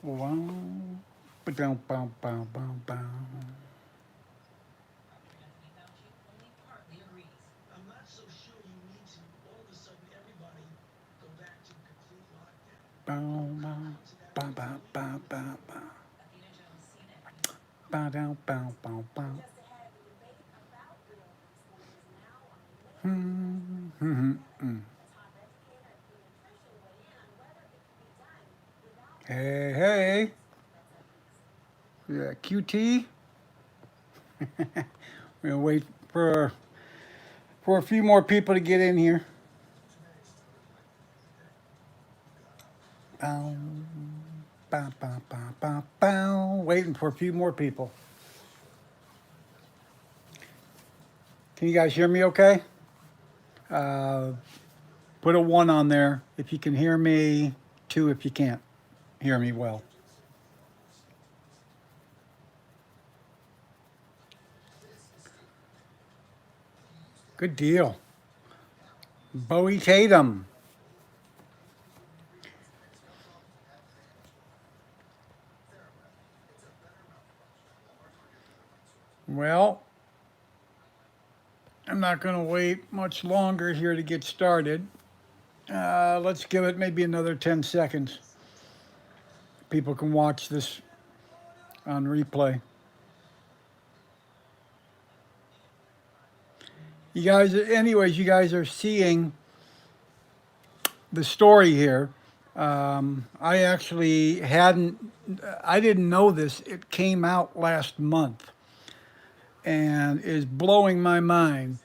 Wow. Ba-dum, bum, bum, bum, bum. Bum, bum, bum, bum, bum, bum, bum. Ba-dum, bum, bum, bum. Hmm, hmm, hmm, hmm. Hey, hey. Yeah, QT. We're gonna wait for a few more people to get in here. Bow, bow, bow, bow, bow, bow. Waiting for a few more people. Can you guys hear me okay? Uh, put a 1 on there if you can hear me, 2 if you can't hear me well. Good deal. Bowie Tatum. Well, I'm not going to wait much longer here to get started. Let's give it maybe another 10 seconds. People can watch this on replay. You guys, anyways, you guys are seeing the story here. I actually I didn't know this. It came out last month and is blowing my mind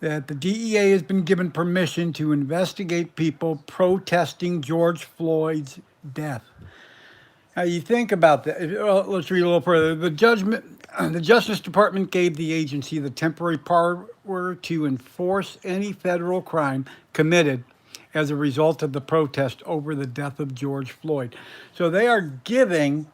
that the DEA has been given permission to investigate people protesting George Floyd's death. Now you think about that. Well, let's read a little further. The Justice Department gave the agency the temporary power to enforce any federal crime committed as a result of the protest over the death of George Floyd. So they are giving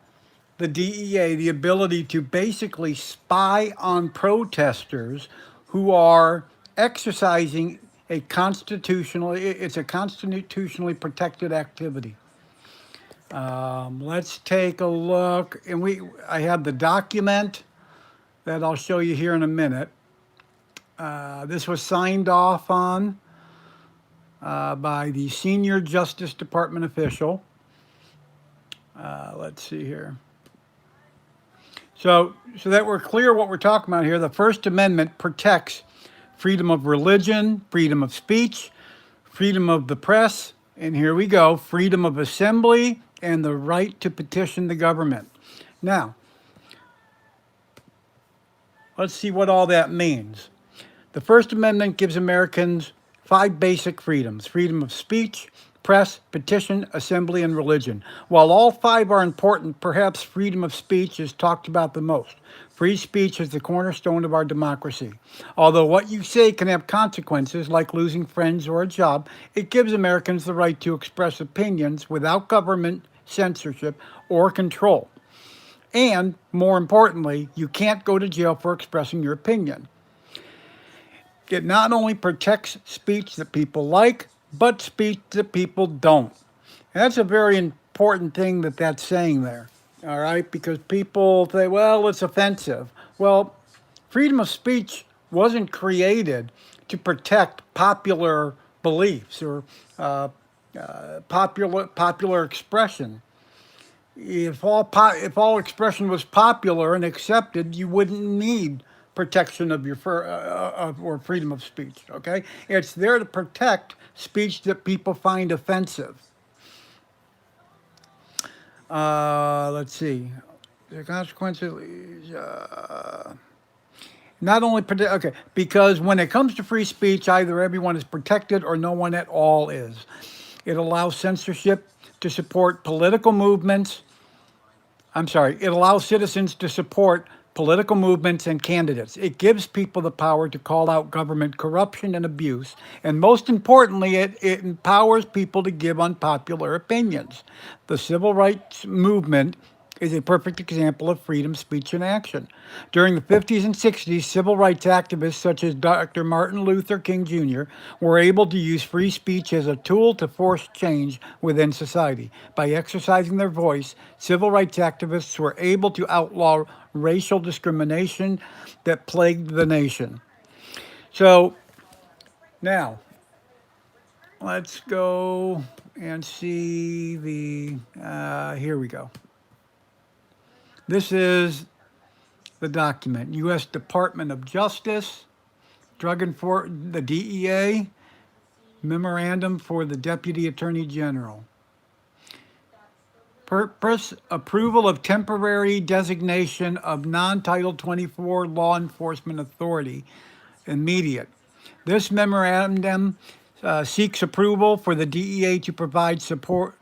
the DEA the ability to basically spy on protesters who are exercising it's a constitutionally protected activity. Let's take a look, and I have the document that I'll show you here in a minute. This was signed off on by the senior Justice Department official. Let's see here. So that we're clear what we're talking about here, the First Amendment protects freedom of religion, freedom of speech, freedom of the press, and here we go, freedom of assembly, and the right to petition the government. Now, let's see what all that means. The First Amendment gives Americans 5 basic freedoms: freedom of speech, press, petition, assembly, and religion. While all 5 are important, perhaps freedom of speech is talked about the most. Free speech is the cornerstone of our democracy. Although what you say can have consequences like losing friends or a job, it gives Americans the right to express opinions without government censorship or control. And more importantly, you can't go to jail for expressing your opinion. It not only protects speech that people like, but speech that people don't. And that's a very important thing that's saying there, all right? Because people say, well, it's offensive. Well, freedom of speech wasn't created to protect popular beliefs or popular expression. If all expression was popular and accepted, you wouldn't need protection of your or freedom of speech. Okay, it's there to protect speech that people find offensive. Let's see, the consequences. Not only protect. Okay, because when it comes to free speech, either everyone is protected or no one at all is. It allows censorship to support political movements. It allows citizens to support political movements and candidates. It gives people the power to call out government corruption and abuse. And most importantly, it empowers people to give unpopular opinions. The civil rights movement is a perfect example of freedom speech in action. During the 50s and 60s, civil rights activists such as Dr. Martin Luther King Jr. were able to use free speech as a tool to force change within society. By exercising their voice, civil rights activists were able to outlaw racial discrimination that plagued the nation. So now, let's go and see here we go. This is the document. U.S. Department of Justice, the DEA, memorandum for the Deputy Attorney General. Purpose, approval of temporary designation of non-Title 24 law enforcement authority, immediate. This memorandum seeks approval for the DEA to provide support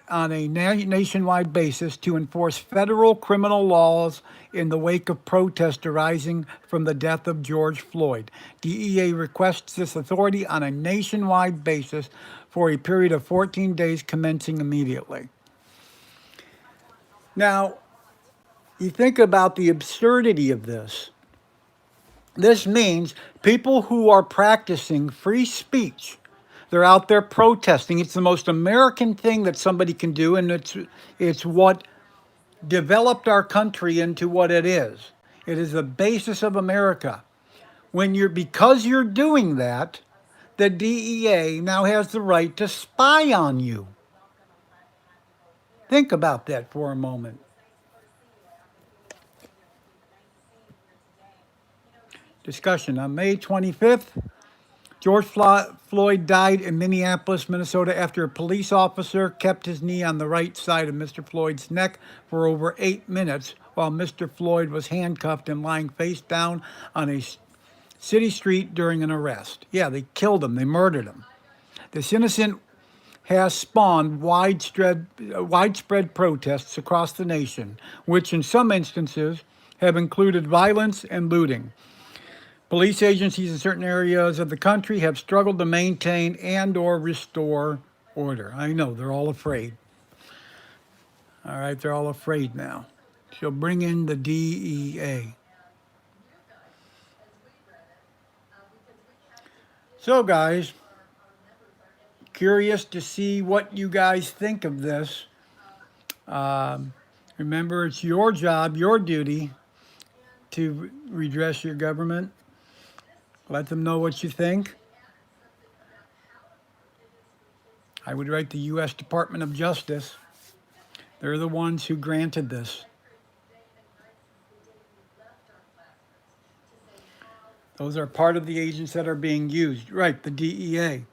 on a nationwide basis to enforce federal criminal laws in the wake of protests arising from the death of George Floyd. DEA requests this authority on a nationwide basis for a period of 14 days commencing immediately. Now, you think about the absurdity of this. This means people who are practicing free speech, they're out there protesting. It's the most American thing that somebody can do, and it's what developed our country into what it is. It is the basis of America. Because you're doing that, the DEA now has the right to spy on you. Think about that for a moment. Discussion. On May 25th, George Floyd died in Minneapolis, Minnesota, after a police officer kept his knee on the right side of Mr. Floyd's neck for over 8 minutes while Mr. Floyd was handcuffed and lying face down on a city street during an arrest. Yeah, they killed him. They murdered him. This incident has spawned widespread protests across the nation, which in some instances have included violence and looting. Police agencies in certain areas of the country have struggled to maintain and/or restore order. I know, they're all afraid. All right, they're all afraid now. She'll bring in the DEA. So, guys, curious to see what you guys think of this. Remember, it's your job, your duty to redress your government. Let them know what you think. I would write the U.S. Department of Justice. They're the ones who granted this. Those are part of the agents that are being used. Right, the DEA.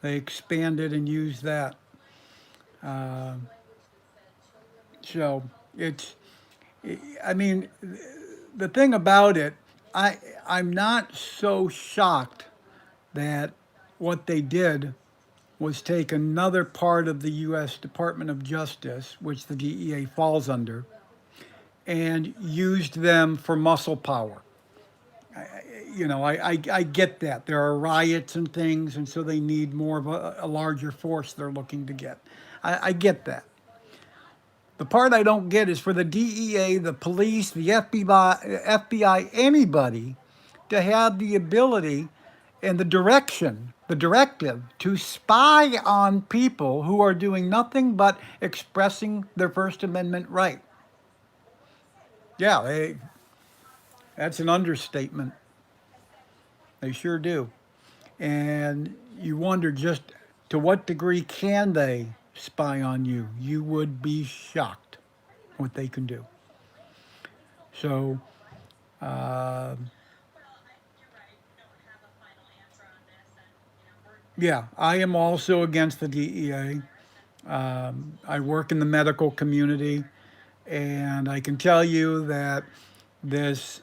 They expanded and used that. So the thing about it, I'm not so shocked that what they did was take another part of the U.S. Department of Justice, which the DEA falls under, and used them for muscle power. I get that. There are riots and things, and so they need more of a larger force they're looking to get. I get that. The part I don't get is for the DEA, the police, the FBI, anybody to have the ability and the directive to spy on people who are doing nothing but expressing their First Amendment right. Yeah, that's an understatement. They sure do. And you wonder just to what degree can they spy on you? You would be shocked what they can do. So, yeah, I am also against the DEA. I work in the medical community, and I can tell you that this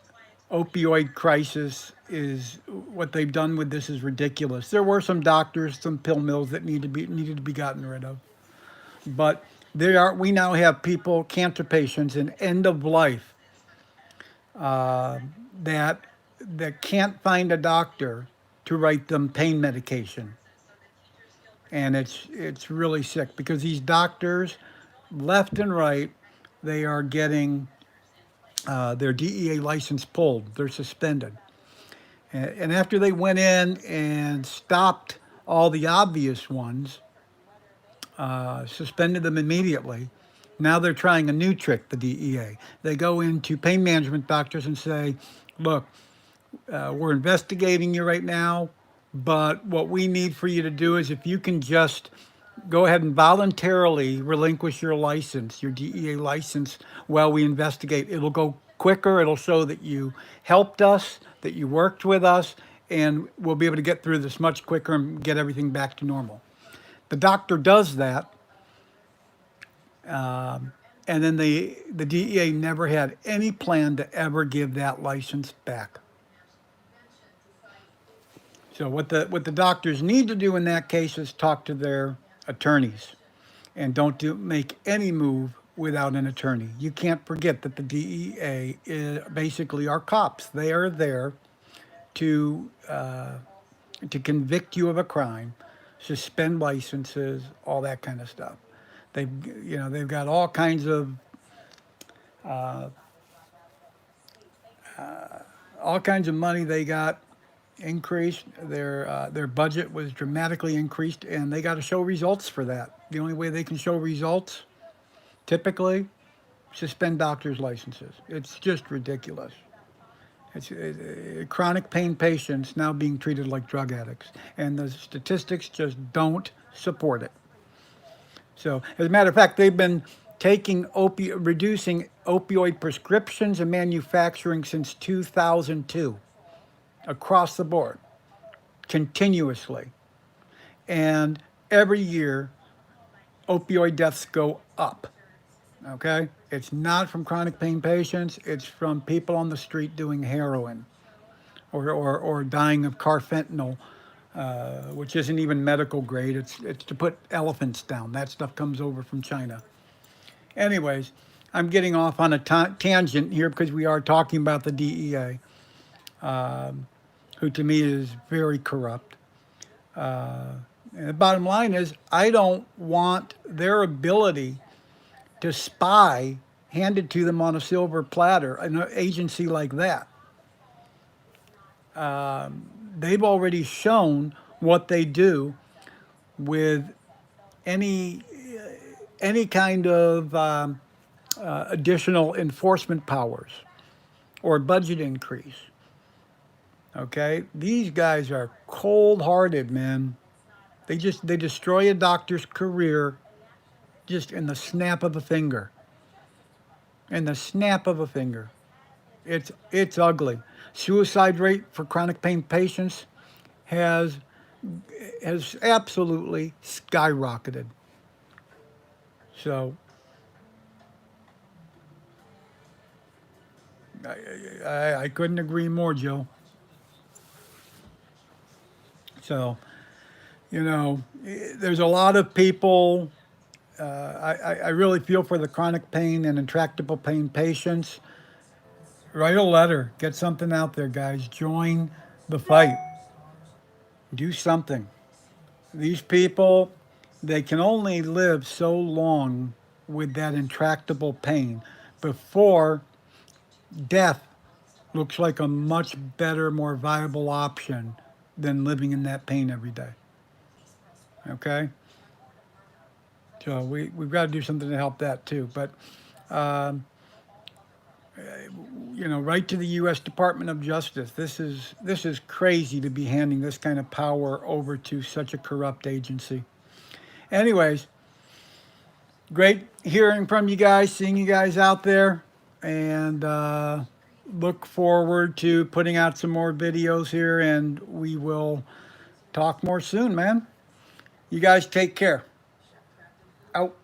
opioid crisis is what they've done with this is ridiculous. There were some doctors, some pill mills that needed to be gotten rid of, but we now have people, cancer patients, in end of life that can't find a doctor to write them pain medication, and it's really sick because these doctors, left and right, they are getting their DEA license pulled. They're suspended. And after they went in and stopped all the obvious ones, suspended them immediately, now they're trying a new trick, the DEA. They go into pain management doctors and say, look, we're investigating you right now, but what we need for you to do is if you can just go ahead and voluntarily relinquish your license, your DEA license, while we investigate. It'll go quicker. It'll show that you helped us, that you worked with us, and we'll be able to get through this much quicker and get everything back to normal. The doctor does that, and then the DEA never had any plan to ever give that license back. So what the doctors need to do in that case is talk to their attorneys, and don't make any move without an attorney. You can't forget that the DEA basically are cops. They are there to convict you of a crime, suspend licenses, all that kind of stuff. They've got all kinds of money they got increased. Their budget was dramatically increased, and they got to show results for that. The only way they can show results, typically, suspend doctors' licenses. It's just ridiculous. It's chronic pain patients now being treated like drug addicts, and the statistics just don't support it. So, as a matter of fact, they've been reducing opioid prescriptions and manufacturing since 2002, across the board, continuously. And every year, opioid deaths go up. Okay? It's not from chronic pain patients, it's from people on the street doing heroin or dying of carfentanil, which isn't even medical grade. It's to put elephants down. That stuff comes over from China. Anyways, I'm getting off on a tangent here because we are talking about the DEA, who to me is very corrupt. And the bottom line is, I don't want their ability to spy handed to them on a silver platter, an agency like that. They've already shown what they do with any kind of additional enforcement powers or budget increase. Okay, these guys are cold-hearted, man. They destroy a doctor's career just in the snap of a finger. In the snap of a finger. It's ugly. Suicide rate for chronic pain patients has absolutely skyrocketed. So I couldn't agree more, Joe. So, there's a lot of people. I really feel for the chronic pain and intractable pain patients. Write a letter. Get something out there, guys. Join the fight. Do something. These people, they can only live so long with that intractable pain before death looks like a much better, more viable option than living in that pain every day. Okay? So we've got to do something to help that too. But, right to the U.S. Department of Justice. This is crazy to be handing this kind of power over to such a corrupt agency. Anyways, great hearing from you guys, seeing you guys out there, and look forward to putting out some more videos here, and we will talk more soon, man. You guys take care. Out.